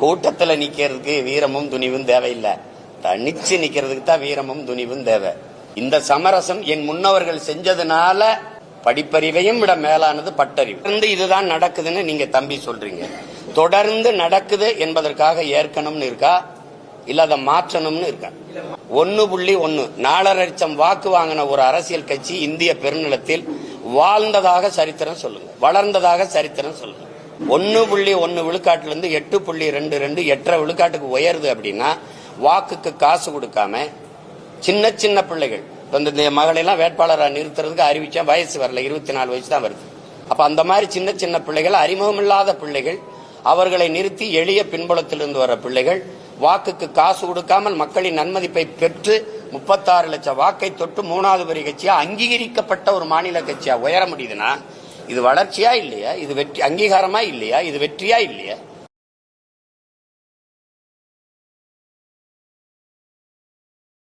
கூட்டத்துல நிக்கிறதுக்கு வீரமும் துணிவும் தேவையில்லை, தனிச்சு நிக்கிறதுக்கு தான் வீரமும் துணிவும் தேவை. இந்த சமரசம் என் முன்னவர்கள் செஞ்சதுனால படிப்பறிவையும் விட மேலானது பட்டறிவு. தொடர்ந்து இதுதான் நடக்குதுன்னு நீங்க தம்பி சொல்றீங்க. தொடர்ந்து நடக்குது என்பதற்காக ஏற்கனம்னு இருக்கா, இல்ல அதை மாற்றணும்னு இருக்கா? 1.1 4.5 லட்சம் வாக்கு வாங்கின ஒரு அரசியல் கட்சி இந்திய பெருநிலத்தில் வாழ்ந்ததாக சரித்திரம் சொல்லுங்க, வளர்ந்ததாக சரித்திரம் சொல்லுங்க. 1.1 விழுக்காட்டிலிருந்து 8.22 8.5 விழுக்காட்டுக்கு உயருது அப்படின்னா வாக்குக்கு காசு கொடுக்காம சின்ன சின்ன பிள்ளைகள், இந்த மகளெல்லாம் வேட்பாளராக நிறுத்துறதுக்கு அறிவிச்சா வயசு வரல, 24 வயசு தான் வருது. அப்ப அந்த மாதிரி சின்ன சின்ன பிள்ளைகள், அறிமுகமில்லாத பிள்ளைகள், அவர்களை நிறுத்தி எளிய பின்புலத்திலிருந்து வர பிள்ளைகள் வாக்குக்கு காசு கொடுக்காமல் மக்களின் நன்மதிப்பை பெற்று 36 லட்சம் வாக்கை தொட்டு 3வது பெரிய கட்சியா அங்கீகரிக்கப்பட்ட ஒரு மாநில கட்சியா உயர முடியுதுன்னா இது வளர்ச்சியா இல்லையா? இது வெற்றி அங்கீகாரமா இல்லையா? இது வெற்றியா இல்லையா?